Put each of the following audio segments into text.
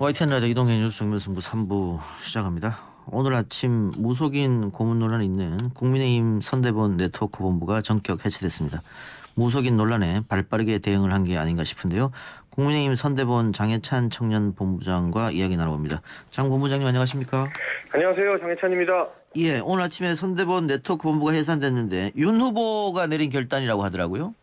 YTN 라디오 이동현 뉴스 정면승부 3부 시작합니다. 오늘 아침 무속인 고문 논란이 있는 국민의힘 선대본 네트워크 본부가 전격 해체됐습니다. 무속인 논란에 발빠르게 대응을 한 게 아닌가 싶은데요. 국민의힘 선대본 장해찬 청년본부장과 이야기 나눠봅니다. 장 본부장님 안녕하십니까? 안녕하세요. 장해찬입니다. 예, 오늘 아침에 선대본 네트워크 본부가 해산됐는데 윤 후보가 내린 결단이라고 하더라고요.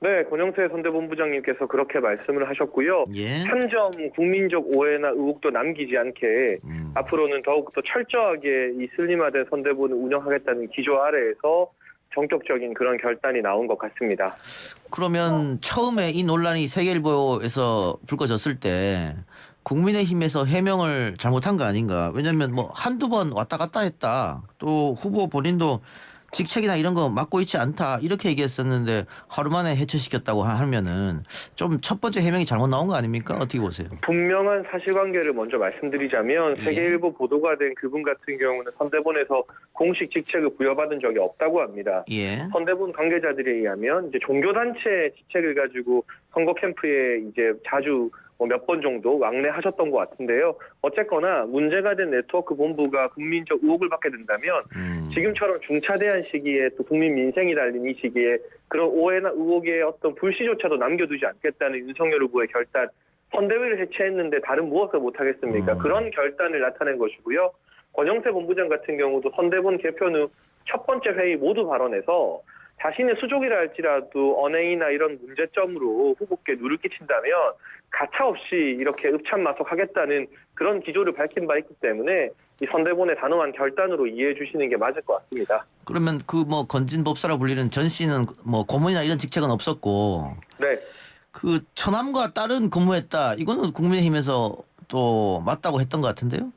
네, 권영세 선대본부장님께서 그렇게 말씀을 하셨고요. 예. 한 점 국민적 오해나 의혹도 남기지 않게 앞으로는 더욱더 철저하게 이 슬림화된 선대본을 운영하겠다는 기조 아래에서 전격적인 그런 결단이 나온 것 같습니다. 그러면 처음에 이 논란이 세계일보에서 불거졌을 때 국민의힘에서 해명을 잘못한 거 아닌가? 왜냐하면 뭐 한두 번 왔다 갔다 했다. 또 후보 본인도 직책이나 이런 거 맡고 있지 않다 이렇게 얘기했었는데 하루 만에 해체시켰다고 하면은 좀 첫 번째 해명이 잘못 나온 거 아닙니까? 어떻게 보세요? 분명한 사실관계를 먼저 말씀드리자면 예. 세계일보 보도가 된 그분 같은 경우는 선대본에서 공식 직책을 부여받은 적이 없다고 합니다. 예. 선대본 관계자들에 의하면 이제 종교단체 직책을 가지고 선거 캠프에 이제 자주 몇 번 정도 왕래하셨던 것 같은데요. 어쨌거나 문제가 된 네트워크 본부가 국민적 의혹을 받게 된다면 지금처럼 중차대한 시기에 또 국민 민생이 달린 이 시기에 그런 오해나 의혹의 어떤 불씨조차도 남겨두지 않겠다는 윤석열 후보의 결단, 선대위를 해체했는데 다른 무엇을 못하겠습니까? 그런 결단을 나타낸 것이고요. 권영세 본부장 같은 경우도 선대본 개편 후 첫 번째 회의 모두 발언에서 자신의 수족이라 할지라도 언행이나 이런 문제점으로 후보께 누를 끼친다면 가차없이 이렇게 읍참마속하겠다는 그런 기조를 밝힌 바 있기 때문에 이 선대본의 단호한 결단으로 이해해 주시는 게 맞을 것 같습니다. 그러면 그 뭐 건진법사라 불리는 전 씨는 뭐 고문이나 이런 직책은 없었고 네. 그 처남과 딸은 근무했다. 이거는 국민의힘에서 또 맞다고 했던 것 같은데요.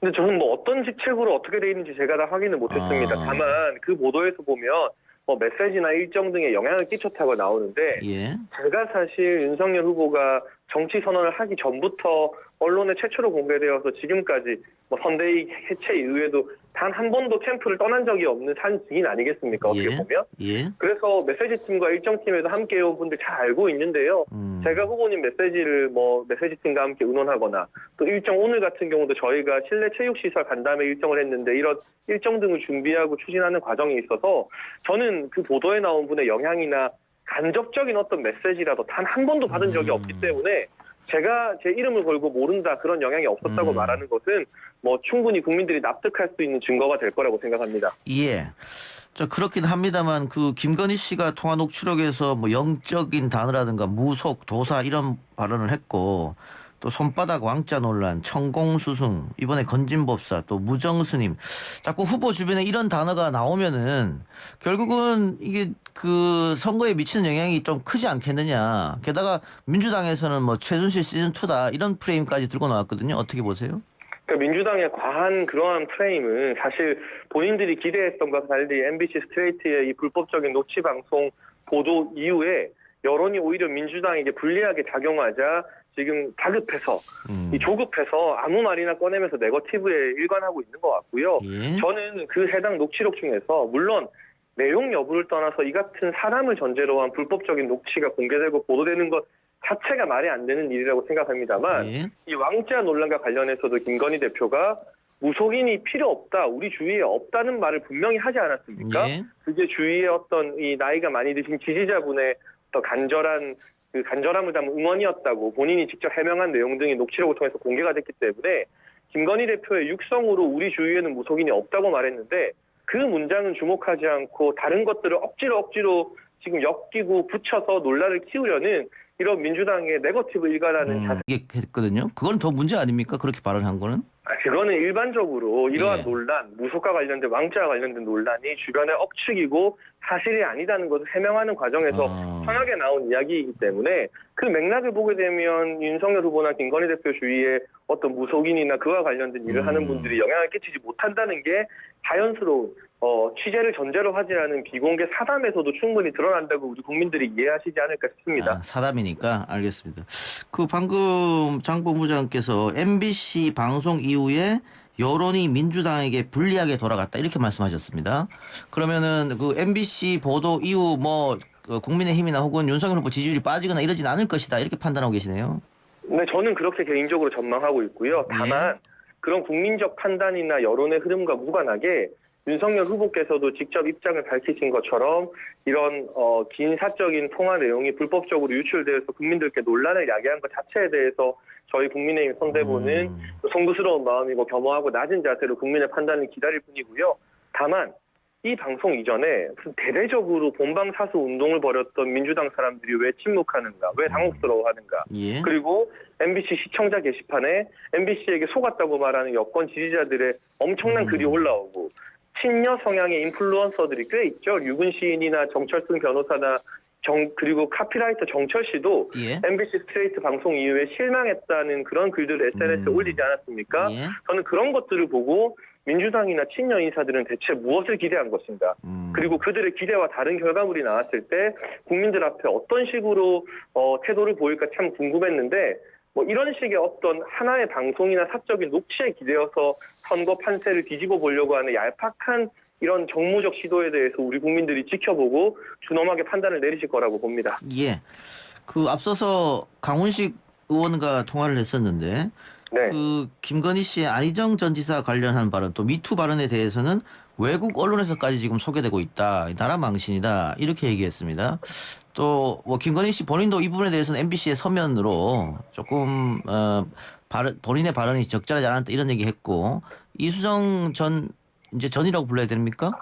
근데 저는 뭐 어떤 직책으로 어떻게 돼 있는지 제가 다 확인을 못했습니다. 다만 그 보도에서 보면 뭐 메시지나 일정 등에 영향을 끼쳤다고 나오는데 예. 제가 사실 윤석열 후보가 정치 선언을 하기 전부터 언론에 최초로 공개되어서 지금까지 뭐 선대위 해체 이후에도 단 한 번도 캠프를 떠난 적이 없는 산 증인 아니겠습니까? 어떻게 예. 보면. 예. 그래서 메시지 팀과 일정 팀에도 함께 해온 분들 잘 알고 있는데요. 제가 후보님 메시지를 뭐 메시지 팀과 함께 의논하거나 또 일정 오늘 같은 경우도 저희가 실내 체육시설 간담회 일정을 했는데 이런 일정 등을 준비하고 추진하는 과정에 있어서 저는 그 보도에 나온 분의 영향이나 간접적인 어떤 메시지라도 단 한 번도 받은 적이 없기 때문에 제가 제 이름을 걸고 모른다 그런 영향이 없었다고 말하는 것은 뭐 충분히 국민들이 납득할 수 있는 증거가 될 거라고 생각합니다. 예. 저 그렇긴 합니다만 그 김건희 씨가 통화 녹취록에서 뭐 영적인 단어라든가 무속, 도사 이런 발언을 했고 또 손바닥 왕자 논란, 천공수승, 이번에 건진법사, 또 무정스님. 자꾸 후보 주변에 이런 단어가 나오면은 결국은 이게 그 선거에 미치는 영향이 좀 크지 않겠느냐. 게다가 민주당에서는 뭐 최순실 시즌2다 이런 프레임까지 들고 나왔거든요. 어떻게 보세요? 그러니까 민주당의 과한 그러한 프레임은 사실 본인들이 기대했던 것과 달리 MBC 스트레이트의 이 불법적인 녹취 방송 보도 이후에 여론이 오히려 민주당에게 불리하게 작용하자 지금 다급해서 이 조급해서 아무 말이나 꺼내면서 네거티브에 일관하고 있는 것 같고요. 예. 저는 그 해당 녹취록 중에서 물론 내용 여부를 떠나서 이 같은 사람을 전제로 한 불법적인 녹취가 공개되고 보도되는 것 자체가 말이 안 되는 일이라고 생각합니다만 예. 이 왕자 논란과 관련해서도 김건희 대표가 무속인이 필요 없다, 우리 주위에 없다는 말을 분명히 하지 않았습니까? 예. 그게 주위에 어떤 이 나이가 많이 드신 지지자분의 더 간절한 그 간절함을 담은 응원이었다고 본인이 직접 해명한 내용 등이 녹취록을 통해서 공개가 됐기 때문에 김건희 대표의 육성으로 우리 주위에는 무속인이 없다고 말했는데 그 문장은 주목하지 않고 다른 것들을 억지로 지금 엮이고 붙여서 논란을 키우려는 이런 민주당의 네거티브 일가라는 자세. 이게 했거든요. 그건 더 문제 아닙니까? 그렇게 발언한 거는? 그거는 일반적으로 이러한 예. 논란, 무속과 관련된 왕자와 관련된 논란이 주변에 억측이고 사실이 아니다는 것을 해명하는 과정에서 편하게 나온 이야기이기 때문에 그 맥락을 보게 되면 윤석열 후보나 김건희 대표 주위에 어떤 무속인이나 그와 관련된 일을 하는 분들이 영향을 끼치지 못한다는 게 자연스러운 취재를 전제로 하지 않은 비공개 사담에서도 충분히 드러난다고 우리 국민들이 이해하시지 않을까 싶습니다. 사담이니까 알겠습니다. 그 방금 장 본부장께서 MBC 방송 이후에 여론이 민주당에게 불리하게 돌아갔다 이렇게 말씀하셨습니다. 그러면은 그 MBC 보도 이후 뭐 국민의힘이나 혹은 윤석열 후보 지지율이 빠지거나 이러진 않을 것이다 이렇게 판단하고 계시네요. 네, 저는 그렇게 개인적으로 전망하고 있고요. 다만 그런 국민적 판단이나 여론의 흐름과 무관하게 윤석열 후보께서도 직접 입장을 밝히신 것처럼 이런 긴 사적인 통화 내용이 불법적으로 유출되어서 국민들께 논란을 야기한 것 자체에 대해서 저희 국민의힘 선대본은 송구스러운 마음이고 겸허하고 낮은 자세로 국민의 판단을 기다릴 뿐이고요. 다만 이 방송 이전에 무슨 대대적으로 본방사수 운동을 벌였던 민주당 사람들이 왜 침묵하는가, 왜 당혹스러워하는가, 예. 그리고 MBC 시청자 게시판에 MBC에게 속았다고 말하는 여권 지지자들의 엄청난 글이 올라오고 친여 성향의 인플루언서들이 꽤 있죠. 류근 시인이나 정철승 변호사나 그리고 카피라이터 정철 씨도 예. MBC 스트레이트 방송 이후에 실망했다는 그런 글들을 SNS에 올리지 않았습니까? 예. 저는 그런 것들을 보고 민주당이나 친여 인사들은 대체 무엇을 기대한 것인가? 그리고 그들의 기대와 다른 결과물이 나왔을 때 국민들 앞에 어떤 식으로 태도를 보일까 참 궁금했는데 뭐 이런 식의 어떤 하나의 방송이나 사적인 녹취에 기대어서 선거 판세를 뒤집어 보려고 하는 얄팍한 이런 정무적 시도에 대해서 우리 국민들이 지켜보고 준엄하게 판단을 내리실 거라고 봅니다. 예. 그 앞서서 강훈식 의원과 통화를 했었는데 네. 그 김건희 씨의 안희정 전 지사 관련한 발언 또 미투 발언에 대해서는 외국 언론에서까지 지금 소개되고 있다. 나라 망신이다. 이렇게 얘기했습니다. 또 뭐 김건희 씨 본인도 이 부분에 대해서는 MBC의 서면으로 조금 본인의 발언이 적절하지 않았다 이런 얘기했고 이수정 전 이제 전이라고 불러야 됩니까?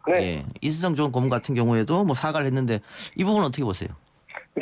네. 예. 이수정 전 고문 같은 경우에도 뭐 사과를 했는데 이 부분 어떻게 보세요?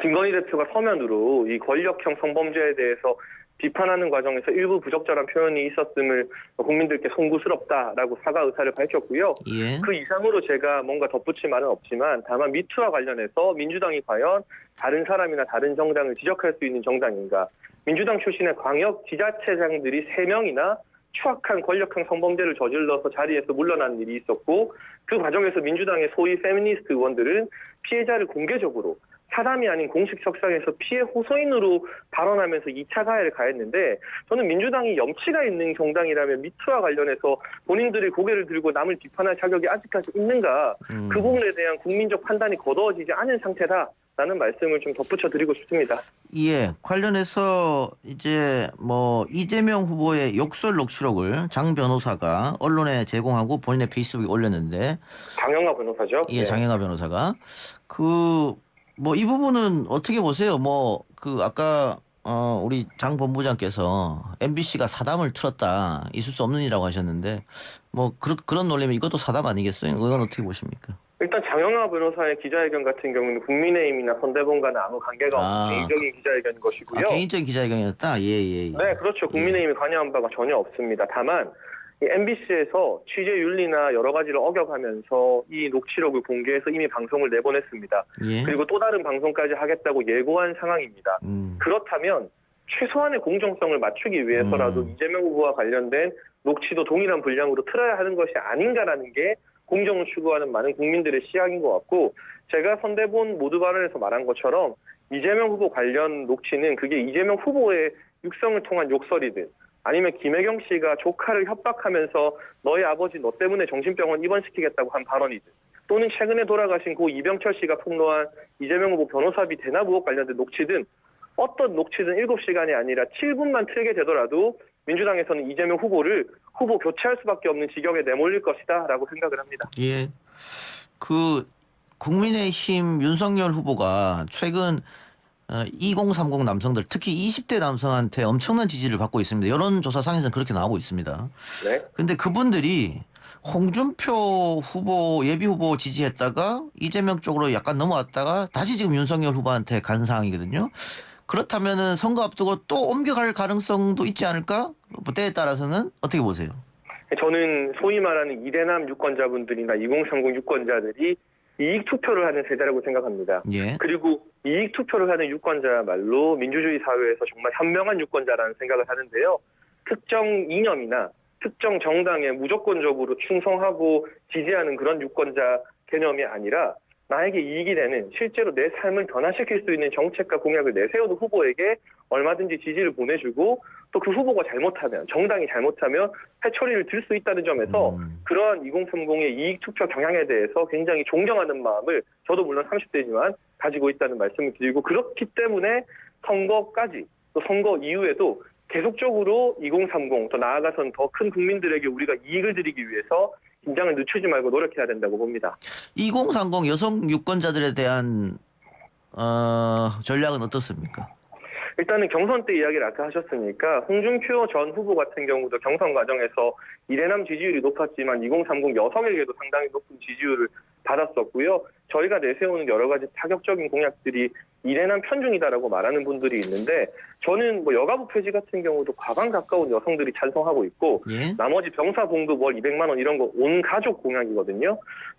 김건희 대표가 서면으로 이 권력형 성범죄에 대해서 비판하는 과정에서 일부 부적절한 표현이 있었음을 국민들께 송구스럽다라고 사과 의사를 밝혔고요. 예. 그 이상으로 제가 뭔가 덧붙일 말은 없지만 다만 미투와 관련해서 민주당이 과연 다른 사람이나 다른 정당을 지적할 수 있는 정당인가. 민주당 출신의 광역 지자체장들이 3명이나 추악한 권력형 성범죄를 저질러서 자리에서 물러난 일이 있었고 그 과정에서 민주당의 소위 페미니스트 의원들은 피해자를 공개적으로 사람이 아닌 공식 석상에서 피해 호소인으로 발언하면서 2차 가해를 가했는데 저는 민주당이 염치가 있는 정당이라면 미투와 관련해서 본인들이 고개를 들고 남을 비판할 자격이 아직까지 있는가 그 부분에 대한 국민적 판단이 거두어지지 않은 상태다라는 말씀을 좀 덧붙여 드리고 싶습니다. 예, 관련해서 이제 뭐 이재명 후보의 욕설 녹취록을 장 변호사가 언론에 제공하고 본인의 페이스북에 올렸는데 장영하 변호사죠? 예, 장영하 변호사가 그 뭐 이 부분은 어떻게 보세요? 뭐 그 아까 우리 장 본부장께서 MBC가 사담을 틀었다 있을 수 없는 일이라고 하셨는데 뭐 그런 논리면 이것도 사담 아니겠어요? 이건 어떻게 보십니까? 일단 장영하 변호사의 기자회견 같은 경우는 국민의힘이나 선대본과는 아무 관계가 없는 개인적인 기자회견인 것이고요. 개인적인 기자회견이었다? 예. 네, 그렇죠. 국민의힘이 관여한 바가 전혀 없습니다. 다만 MBC에서 취재 윤리나 여러 가지를 어겨가면서 이 녹취록을 공개해서 이미 방송을 내보냈습니다. 예. 그리고 또 다른 방송까지 하겠다고 예고한 상황입니다. 그렇다면 최소한의 공정성을 맞추기 위해서라도 이재명 후보와 관련된 녹취도 동일한 분량으로 틀어야 하는 것이 아닌가라는 게 공정을 추구하는 많은 국민들의 시각인 것 같고 제가 선대본 모두 발언에서 말한 것처럼 이재명 후보 관련 녹취는 그게 이재명 후보의 육성을 통한 욕설이든 아니면 김혜경 씨가 조카를 협박하면서 너희 아버지 너 때문에 정신병원 입원시키겠다고 한 발언이든 또는 최근에 돌아가신 고 이병철 씨가 폭로한 이재명 후보 변호사비 대납 의혹 관련된 녹취든 어떤 녹취든 7시간이 아니라 7분만 틀게 되더라도 민주당에서는 이재명 후보를 후보 교체할 수밖에 없는 지경에 내몰릴 것이다라고 생각을 합니다. 예. 그 국민의힘 윤석열 후보가 최근 2030 남성들 특히 20대 남성한테 엄청난 지지를 받고 있습니다. 여론조사상에서는 그렇게 나오고 있습니다. 네. 근데 그분들이 홍준표 후보 예비 후보 지지했다가 이재명 쪽으로 약간 넘어왔다가 다시 지금 윤석열 후보한테 간 상황이거든요. 그렇다면은 선거 앞두고 또 옮겨갈 가능성도 있지 않을까? 때에 따라서는 어떻게 보세요? 저는 소위 말하는 이대남 유권자분들이나 2030 유권자들이 이익 투표를 하는 세대라고 생각합니다. 예. 그리고 이익 투표를 하는 유권자야말로 민주주의 사회에서 정말 현명한 유권자라는 생각을 하는데요. 특정 이념이나 특정 정당에 무조건적으로 충성하고 지지하는 그런 유권자 개념이 아니라 나에게 이익이 되는 실제로 내 삶을 변화시킬 수 있는 정책과 공약을 내세우는 후보에게 얼마든지 지지를 보내주고 또 그 후보가 잘못하면 정당이 잘못하면 회초리를 들 수 있다는 점에서 그러한 2030의 이익 투표 경향에 대해서 굉장히 존경하는 마음을 저도 물론 30대지만 가지고 있다는 말씀을 드리고 그렇기 때문에 선거까지 또 선거 이후에도 계속적으로 2030, 더 나아가선 더 큰 국민들에게 우리가 이익을 드리기 위해서 긴장을 늦추지 말고 노력해야 된다고 봅니다. 2030 여성 유권자들에 대한 전략은 어떻습니까? 일단은 경선 때 이야기를 아까 하셨으니까 홍준표 전 후보 같은 경우도 경선 과정에서 이대남 지지율이 높았지만 2030 여성에게도 상당히 높은 지지율을 받았었고요. 저희가 내세우는 여러 가지 파격적인 공약들이 이대남 편중이다라고 말하는 분들이 있는데 저는 뭐 여가부 폐지 같은 경우도 과반 가까운 여성들이 찬성하고 있고 예. 나머지 병사 봉급 월 200만 원 이런 거 온 가족 공약이거든요.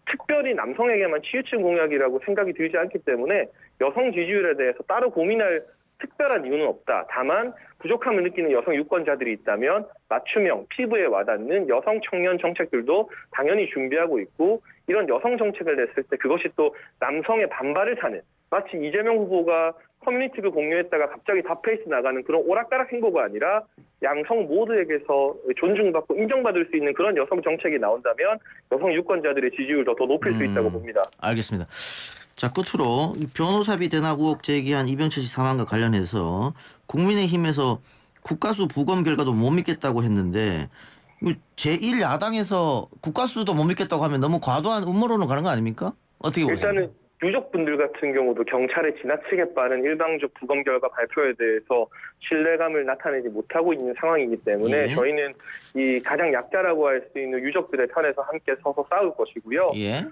특별히 남성에게만 치우친 공약이라고 생각이 들지 않기 때문에 여성 지지율에 대해서 따로 고민할 특별한 이유는 없다. 다만 부족함을 느끼는 여성 유권자들이 있다면 맞춤형, 피부에 와닿는 여성 청년 정책들도 당연히 준비하고 있고 이런 여성 정책을 냈을 때 그것이 또 남성의 반발을 사는 마치 이재명 후보가 커뮤니티를 공유했다가 갑자기 탑페이스 나가는 그런 오락가락 행보가 아니라 양성 모두에게서 존중받고 인정받을 수 있는 그런 여성 정책이 나온다면 여성 유권자들의 지지율도 더 높일 수 있다고 봅니다. 알겠습니다. 자, 끝으로 이 변호사비 대납 의혹 제기한 이병철 씨 사망과 관련해서 국민의힘에서 국가수 부검 결과도 못 믿겠다고 했는데 제1야당에서 국가수도 못 믿겠다고 하면 너무 과도한 음모론으로 가는 거 아닙니까? 어떻게 보세요? 일단은 유족분들 같은 경우도 경찰의 지나치게 빠른 일방적 부검 결과 발표에 대해서 신뢰감을 나타내지 못하고 있는 상황이기 때문에 예. 저희는 이 가장 약자라고 할 수 있는 유족들의 편에서 함께 서서 싸울 것이고요. 예.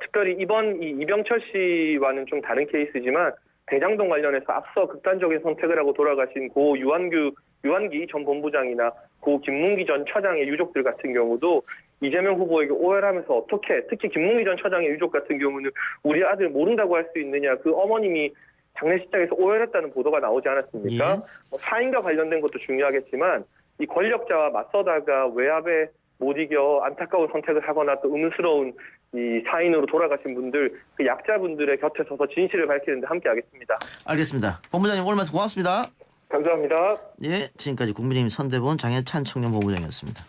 특별히 이번 이병철 씨와는 좀 다른 케이스지만 대장동 관련해서 앞서 극단적인 선택을 하고 돌아가신 고 유한기 전 본부장이나 고 김문기 전 처장의 유족들 같은 경우도 이재명 후보에게 오해를 하면서 어떻게 특히 김문기 전 처장의 유족 같은 경우는 우리 아들 모른다고 할 수 있느냐 그 어머님이 장례식장에서 오해를 했다는 보도가 나오지 않았습니까? 사인과 관련된 것도 중요하겠지만 이 권력자와 맞서다가 외압에 못 이겨 안타까운 선택을 하거나 또 의문스러운 이 사인으로 돌아가신 분들 그 약자분들의 곁에 서서 진실을 밝히는 데 함께하겠습니다. 알겠습니다. 본부장님 오늘 말씀 고맙습니다. 감사합니다. 예, 지금까지 국민의힘 선대본 장해찬 청년본부장이었습니다.